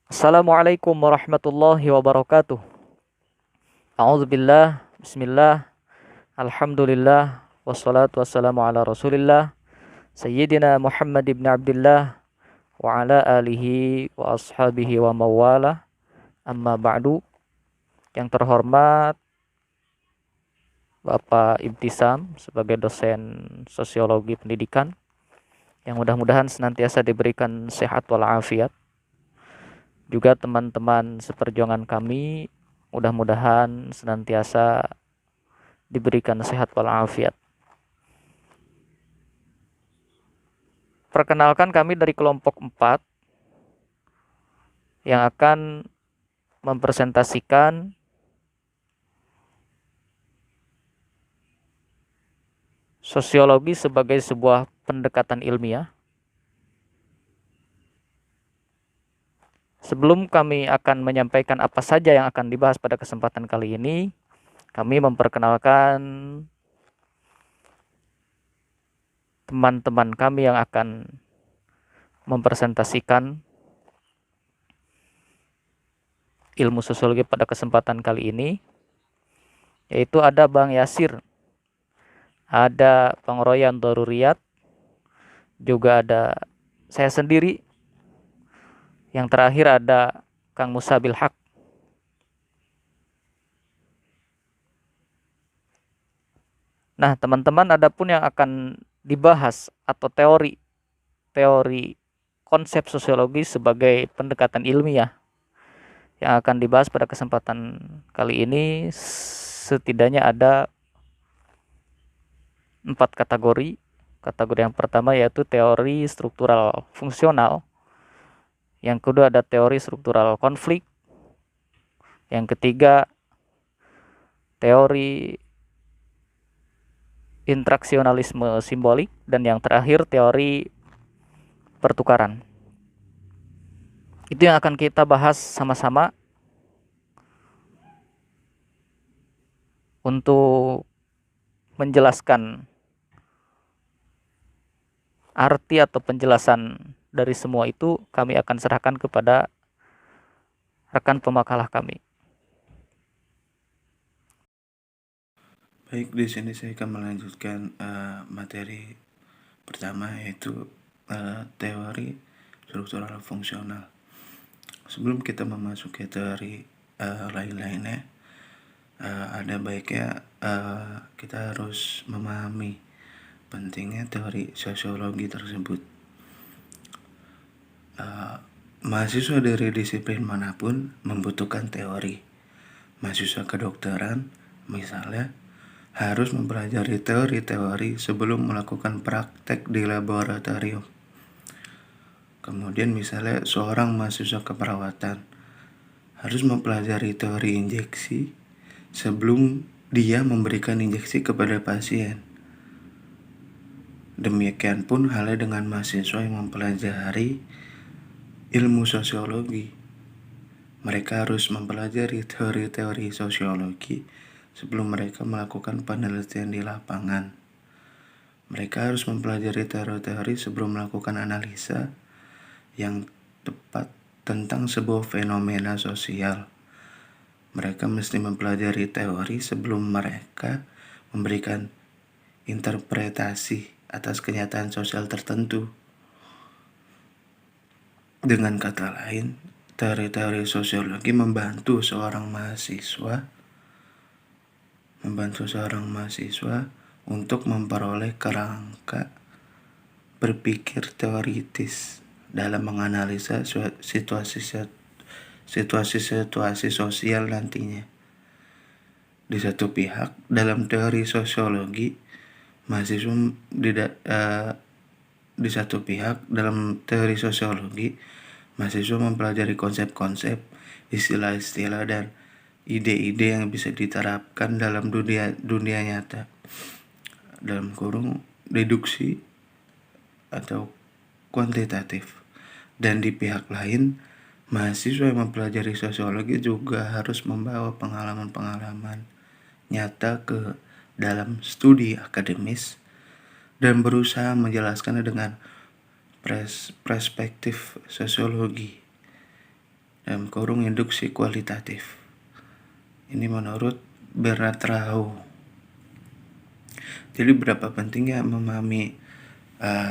Assalamualaikum warahmatullahi wabarakatuh. A'udzubillah, bismillah, alhamdulillah, wassalatu wassalamu ala rasulillah, Sayyidina Muhammad ibn Abdullah, wa ala alihi wa ashabihi wa mawala, amma ba'du. Yang terhormat Bapak Ibtisam sebagai dosen sosiologi pendidikan, yang mudah-mudahan senantiasa diberikan sehat walafiat. Juga teman-teman seperjuangan kami, mudah-mudahan senantiasa diberikan sehat walafiat. Perkenalkan, kami dari kelompok 4 yang akan mempresentasikan sosiologi sebagai sebuah pendekatan ilmiah. Sebelum kami akan menyampaikan apa saja yang akan dibahas pada kesempatan kali ini, kami memperkenalkan teman-teman kami yang akan mempresentasikan ilmu sosiologi pada kesempatan kali ini, yaitu ada Bang Yasir, ada Bang Royan Doruriyat, juga ada saya sendiri, yang terakhir ada Kang Musa Bilhaq. Nah, teman-teman, ada pun yang akan dibahas atau teori konsep sosiologi sebagai pendekatan ilmiah yang akan dibahas pada kesempatan kali ini, setidaknya ada 4 kategori. Kategori yang pertama yaitu teori struktural fungsional, yang kedua ada teori struktural konflik, yang ketiga teori intraksionalisme simbolik, dan yang terakhir teori pertukaran. Itu yang akan kita bahas sama-sama. Untuk menjelaskan arti atau penjelasan dari semua itu, kami akan serahkan kepada rekan pemakalah kami. Baik, di sini saya akan melanjutkan materi pertama, yaitu teori struktural fungsional. Sebelum kita memasuki teori lain-lainnya, ada baiknya kita harus memahami pentingnya teori sosiologi tersebut. Mahasiswa dari disiplin manapun membutuhkan teori. Mahasiswa kedokteran, misalnya, harus mempelajari teori-teori sebelum melakukan praktek di laboratorium. Kemudian misalnya seorang mahasiswa keperawatan harus mempelajari teori injeksi sebelum dia memberikan injeksi kepada pasien. Demikian pun halnya dengan mahasiswa yang mempelajari ilmu sosiologi. Mereka harus mempelajari teori-teori sosiologi sebelum mereka melakukan penelitian di lapangan. Mereka harus mempelajari teori-teori sebelum melakukan analisa yang tepat tentang sebuah fenomena sosial. Mereka mesti mempelajari teori sebelum mereka memberikan interpretasi atas kenyataan sosial tertentu. Dengan kata lain, teori-teori sosiologi membantu seorang mahasiswa untuk memperoleh kerangka berpikir teoritis dalam menganalisa situasi sosial nantinya. Di satu pihak, dalam teori sosiologi, mahasiswa mempelajari konsep-konsep, istilah-istilah, dan ide-ide yang bisa diterapkan dalam dunia nyata, dalam kurung deduksi atau kuantitatif. Dan di pihak lain, mahasiswa yang mempelajari sosiologi juga harus membawa pengalaman-pengalaman nyata ke dalam studi akademis dan berusaha menjelaskannya dengan perspektif sosiologi. dalam kurung induksi kualitatif. Ini menurut Bernard Rau. Jadi berapa pentingnya memahami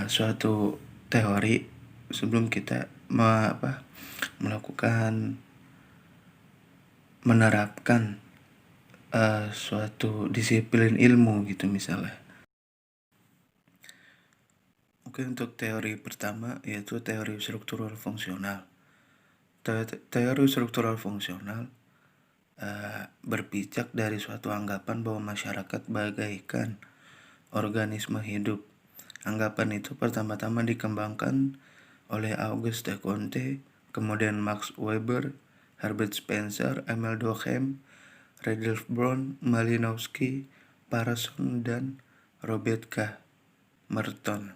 suatu teori sebelum kita menerapkan suatu disiplin ilmu gitu misalnya. Oke, untuk teori pertama yaitu teori struktural fungsional. Teori struktural fungsional berpijak dari suatu anggapan bahwa masyarakat bagaikan organisme hidup. Anggapan itu pertama-tama dikembangkan oleh Auguste Comte, kemudian Max Weber, Herbert Spencer, Emil Durkheim, Rudolf Brown, Malinowski, Parson, dan Robert K. Merton.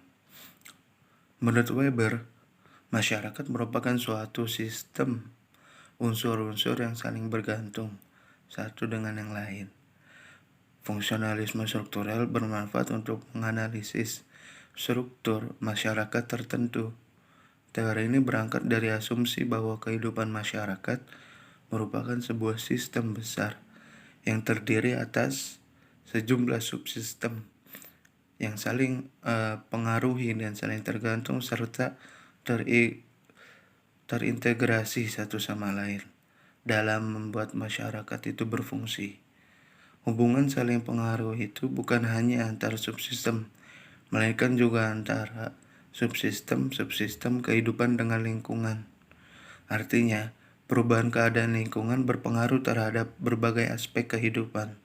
Menurut Weber, masyarakat merupakan suatu sistem unsur-unsur yang saling bergantung satu dengan yang lain. Fungsionalisme struktural bermanfaat untuk menganalisis struktur masyarakat tertentu. Teori ini berangkat dari asumsi bahwa kehidupan masyarakat merupakan sebuah sistem besar yang terdiri atas sejumlah subsistem yang saling pengaruhi dan saling tergantung serta terintegrasi satu sama lain dalam membuat masyarakat itu berfungsi. Hubungan saling pengaruh itu bukan hanya antar subsistem, melainkan juga antara subsistem kehidupan dengan lingkungan. Artinya, perubahan keadaan lingkungan berpengaruh terhadap berbagai aspek kehidupan.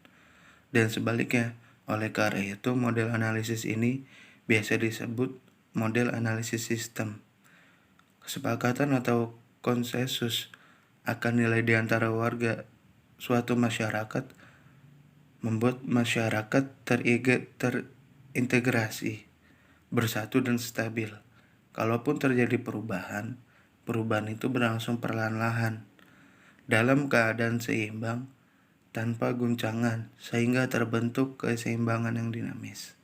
Dan sebaliknya, oleh karena itu model analisis ini biasa disebut model analisis sistem. Kesepakatan atau konsensus akan nilai di antara warga suatu masyarakat membuat masyarakat terintegrasi, bersatu dan stabil. Kalaupun terjadi perubahan itu berlangsung perlahan-lahan dalam keadaan seimbang tanpa guncangan sehingga terbentuk keseimbangan yang dinamis.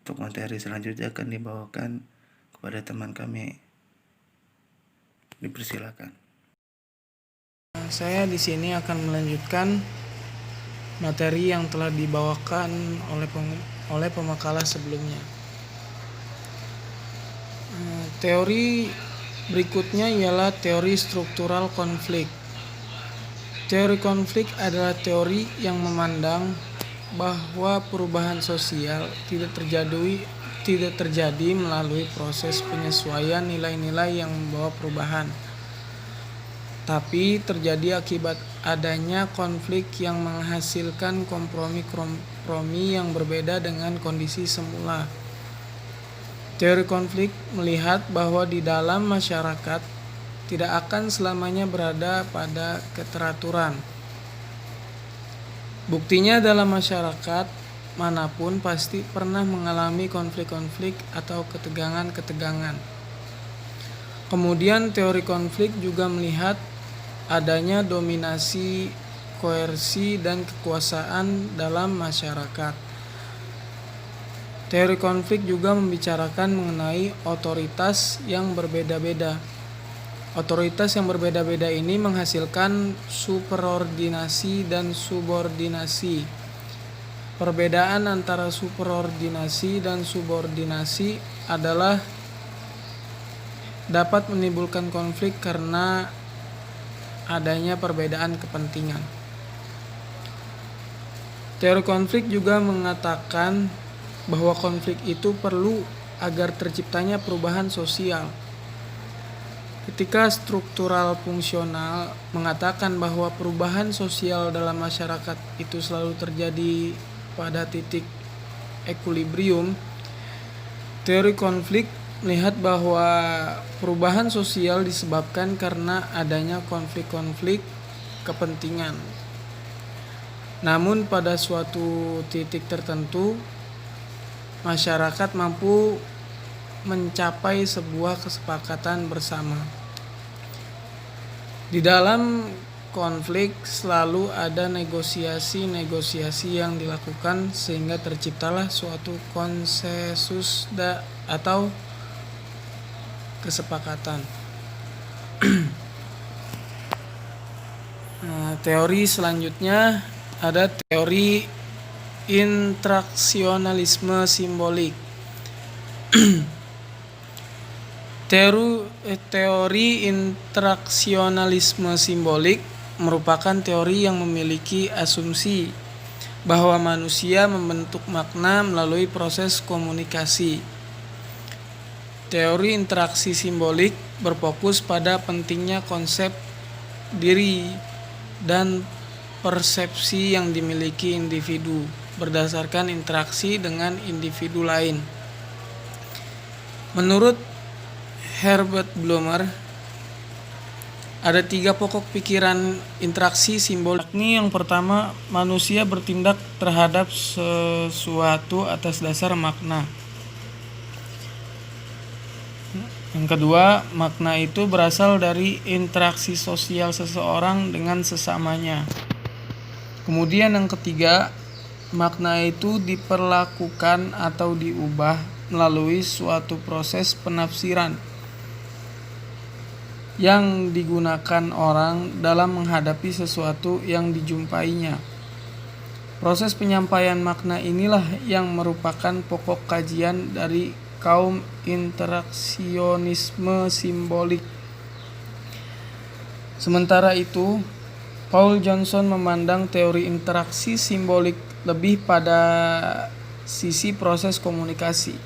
Untuk materi selanjutnya akan dibawakan kepada teman kami. Dipersilakan. Saya di sini akan melanjutkan materi yang telah dibawakan oleh pemakalah sebelumnya. Teori berikutnya ialah teori struktural konflik. Teori konflik adalah teori yang memandang bahwa perubahan sosial tidak terjadi melalui proses penyesuaian nilai-nilai yang membawa perubahan, tapi terjadi akibat adanya konflik yang menghasilkan kompromi yang berbeda dengan kondisi semula. Teori konflik melihat bahwa di dalam masyarakat tidak akan selamanya berada pada keteraturan. Buktinya dalam masyarakat manapun pasti pernah mengalami konflik-konflik atau ketegangan-ketegangan. Kemudian teori konflik juga melihat adanya dominasi, koersi, dan kekuasaan dalam masyarakat. Teori konflik juga membicarakan mengenai otoritas yang berbeda-beda. Otoritas yang berbeda-beda ini menghasilkan superordinasi dan subordinasi. Perbedaan antara superordinasi dan subordinasi adalah dapat menimbulkan konflik karena adanya perbedaan kepentingan. Teori konflik juga mengatakan bahwa konflik itu perlu agar terciptanya perubahan sosial. Ketika struktural fungsional mengatakan bahwa perubahan sosial dalam masyarakat itu selalu terjadi pada titik equilibrium, teori konflik melihat bahwa perubahan sosial disebabkan karena adanya konflik-konflik kepentingan. Namun pada suatu titik tertentu, masyarakat mampu mencapai sebuah kesepakatan bersama. Di dalam konflik selalu ada negosiasi yang dilakukan sehingga terciptalah suatu konsensus atau kesepakatan. Teori selanjutnya ada teori intraksionalisme simbolik. Teori intraksionalisme simbolik merupakan teori yang memiliki asumsi bahwa manusia membentuk makna melalui proses komunikasi. Teori interaksi simbolik berfokus pada pentingnya konsep diri dan persepsi yang dimiliki individu berdasarkan interaksi dengan individu lain. Menurut Herbert Blumer, ada 3 pokok pikiran interaksi simbol. Yakni yang pertama, manusia bertindak terhadap sesuatu atas dasar makna. Yang kedua, makna itu berasal dari interaksi sosial seseorang dengan sesamanya. Kemudian yang ketiga, makna itu diperlakukan atau diubah melalui suatu proses penafsiran yang digunakan orang dalam menghadapi sesuatu yang dijumpainya. Proses penyampaian makna inilah yang merupakan pokok kajian dari kaum interaksionisme simbolik. Sementara itu, Paul Johnson memandang teori interaksi simbolik lebih pada sisi proses komunikasi.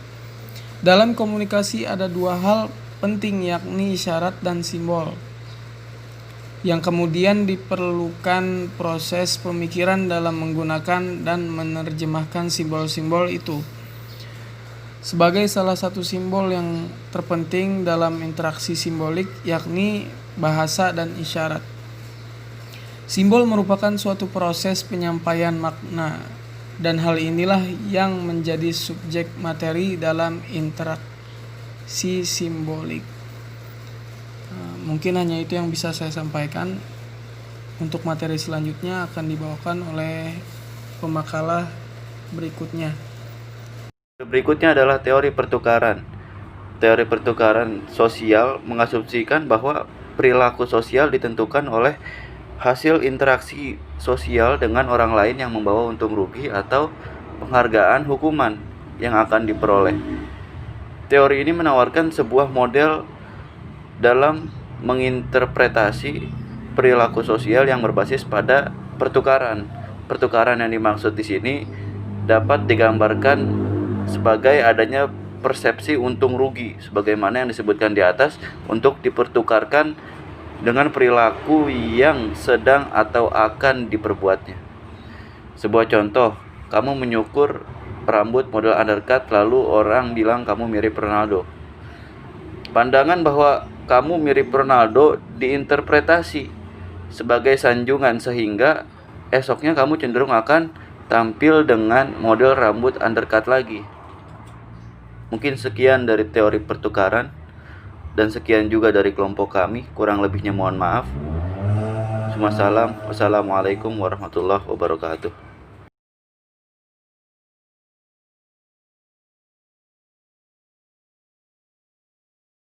Dalam komunikasi ada 2 hal penting, yakni isyarat dan simbol, yang kemudian diperlukan proses pemikiran dalam menggunakan dan menerjemahkan simbol-simbol itu. Sebagai salah satu simbol yang terpenting dalam interaksi simbolik, yakni bahasa dan isyarat. Simbol merupakan suatu proses penyampaian makna, dan hal inilah yang menjadi subjek materi dalam interaksi simbolik. Mungkin hanya itu yang bisa saya sampaikan. Untuk materi selanjutnya akan dibawakan oleh pemakalah berikutnya. Berikutnya adalah teori pertukaran. Teori pertukaran sosial mengasumsikan bahwa perilaku sosial ditentukan oleh hasil interaksi sosial dengan orang lain yang membawa untung rugi atau penghargaan hukuman yang akan diperoleh. Teori ini menawarkan sebuah model dalam menginterpretasi perilaku sosial yang berbasis pada pertukaran. Pertukaran yang dimaksud di sini dapat digambarkan sebagai adanya persepsi untung rugi sebagaimana yang disebutkan di atas untuk dipertukarkan dengan perilaku yang sedang atau akan diperbuatnya. Sebuah contoh, kamu menyukur rambut model undercut lalu orang bilang kamu mirip Ronaldo. Pandangan bahwa kamu mirip Ronaldo diinterpretasi sebagai sanjungan sehingga esoknya kamu cenderung akan tampil dengan model rambut undercut lagi. Mungkin sekian dari teori pertukaran dan sekian juga dari kelompok kami. Kurang lebihnya mohon maaf. Wassalamualaikum warahmatullahi wabarakatuh.